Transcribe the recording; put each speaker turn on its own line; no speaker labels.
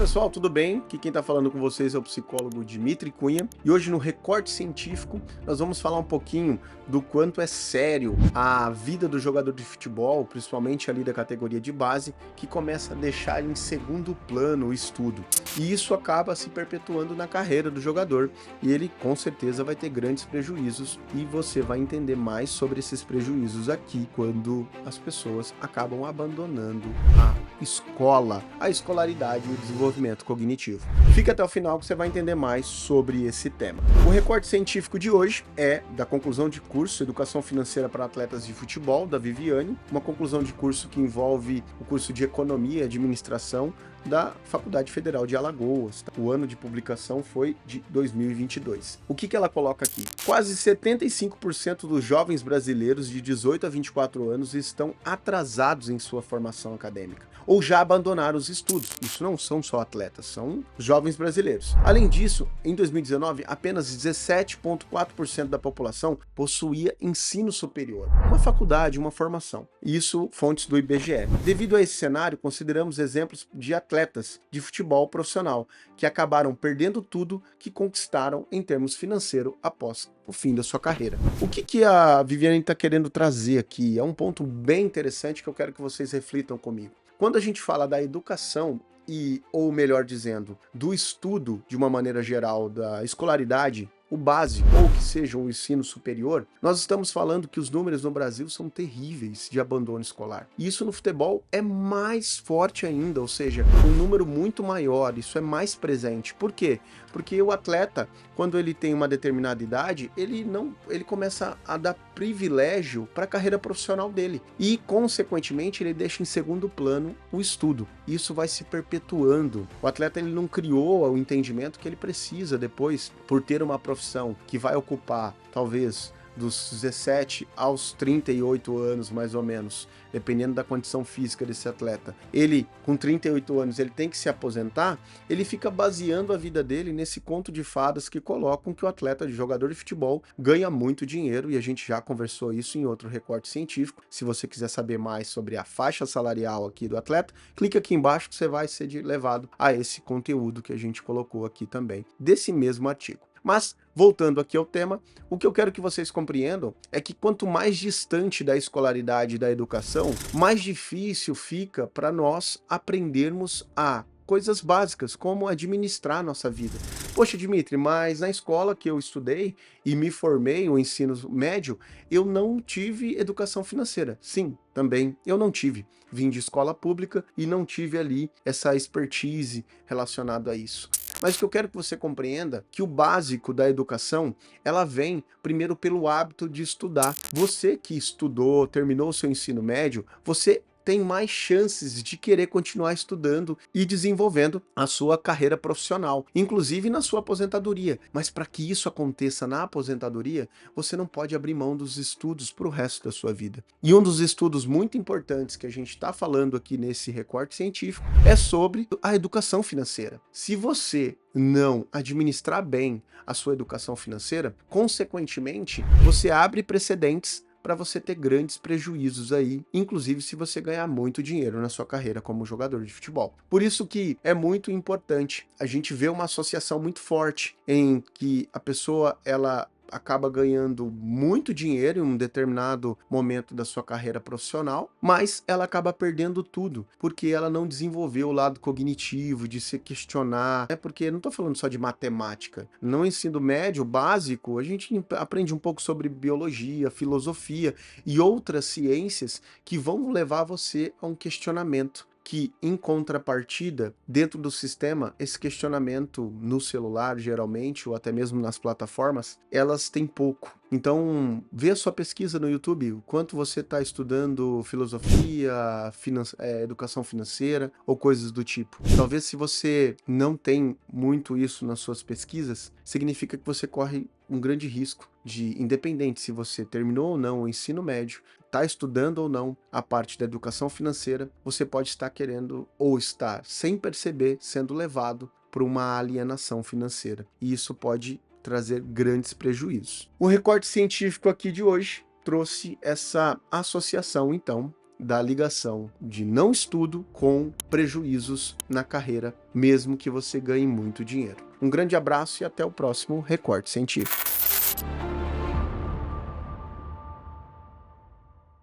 pessoal, tudo bem? Aqui quem está falando com vocês é o psicólogo Dimitri Cunha e hoje no Recorte Científico nós vamos falar um pouquinho do quanto é sério a vida do jogador de futebol, principalmente ali da categoria de base, que começa a deixar em segundo plano o estudo. E isso acaba se perpetuando na carreira do jogador e ele com certeza vai ter grandes prejuízos e você vai entender mais sobre esses prejuízos aqui quando as pessoas acabam abandonando a escola, a escolaridade e o desenvolvimento cognitivo. Fica até o final que você vai entender mais sobre esse tema. O recorte científico de hoje é da conclusão de curso Educação Financeira para Atletas de Futebol, da Viviane, uma conclusão de curso que envolve o curso de Economia e Administração da Faculdade Federal de Alagoas. O ano de publicação foi de 2022. O que ela coloca aqui? Quase 75% dos jovens brasileiros de 18 a 24 anos estão atrasados em sua formação acadêmica ou já abandonaram os estudos. Isso não são só atletas, são jovens brasileiros. Além disso, em 2019, apenas 17,4% da população possuía ensino superior, uma faculdade, uma formação. Isso fontes do IBGE. Devido a esse cenário, consideramos exemplos de atletas de futebol profissional que acabaram perdendo tudo que conquistaram em termos financeiros após o fim da sua carreira. O que a Viviane está querendo trazer aqui? É um ponto bem interessante que eu quero que vocês reflitam comigo. Quando a gente fala da educação ou melhor dizendo, do estudo de uma maneira geral, da escolaridade, o básico, ou que seja um ensino superior, nós estamos falando que os números no Brasil são terríveis de abandono escolar. E isso no futebol é mais forte ainda, ou seja, um número muito maior, isso é mais presente. Por quê? Porque o atleta, quando ele tem uma determinada idade, ele começa a dar privilégio para a carreira profissional dele. E, consequentemente, ele deixa em segundo plano o estudo. Isso vai se perpetuando. O atleta ele não criou o entendimento que ele precisa depois, por ter uma profissão que vai ocupar, talvez, dos 17 aos 38 anos, mais ou menos, dependendo da condição física desse atleta. Ele, com 38 anos, ele tem que se aposentar, ele fica baseando a vida dele nesse conto de fadas que colocam que o atleta de jogador de futebol ganha muito dinheiro, e a gente já conversou isso em outro recorte científico. Se você quiser saber mais sobre a faixa salarial aqui do atleta, clica aqui embaixo que você vai ser levado a esse conteúdo que a gente colocou aqui também, desse mesmo artigo. Mas, voltando aqui ao tema, o que eu quero que vocês compreendam é que quanto mais distante da escolaridade e da educação, mais difícil fica para nós aprendermos a coisas básicas, como administrar a nossa vida. Poxa, Dimitri, mas na escola que eu estudei e me formei, o ensino médio, eu não tive educação financeira. Sim, também eu não tive. Vim de escola pública e não tive ali essa expertise relacionada a isso. Mas o que eu quero que você compreenda que o básico da educação, ela vem primeiro pelo hábito de estudar. Você que estudou, terminou o seu ensino médio, você tem mais chances de querer continuar estudando e desenvolvendo a sua carreira profissional, inclusive na sua aposentadoria. Mas para que isso aconteça na aposentadoria, você não pode abrir mão dos estudos para o resto da sua vida. E um dos estudos muito importantes que a gente está falando aqui nesse recorte científico é sobre a educação financeira. Se você não administrar bem a sua educação financeira, consequentemente, você abre precedentes para você ter grandes prejuízos aí, inclusive se você ganhar muito dinheiro na sua carreira como jogador de futebol. Por isso que é muito importante a gente ver uma associação muito forte em que a pessoa ela acaba ganhando muito dinheiro em um determinado momento da sua carreira profissional, mas ela acaba perdendo tudo, porque ela não desenvolveu o lado cognitivo, de se questionar, porque não estou falando só de matemática. No ensino médio básico, a gente aprende um pouco sobre biologia, filosofia e outras ciências que vão levar você a um questionamento. Que, em contrapartida, dentro do sistema, esse questionamento no celular, geralmente, ou até mesmo nas plataformas, elas têm pouco. Então, vê a sua pesquisa no YouTube, o quanto você está estudando filosofia, educação financeira ou coisas do tipo. Talvez se você não tem muito isso nas suas pesquisas, significa que você corre um grande risco de, independente se você terminou ou não o ensino médio, está estudando ou não a parte da educação financeira, você pode estar querendo ou estar, sem perceber, sendo levado para uma alienação financeira. E isso pode trazer grandes prejuízos. O recorte científico aqui de hoje trouxe essa associação, então, da ligação de não estudo com prejuízos na carreira, mesmo que você ganhe muito dinheiro. Um grande abraço e até o próximo Recorte Científico.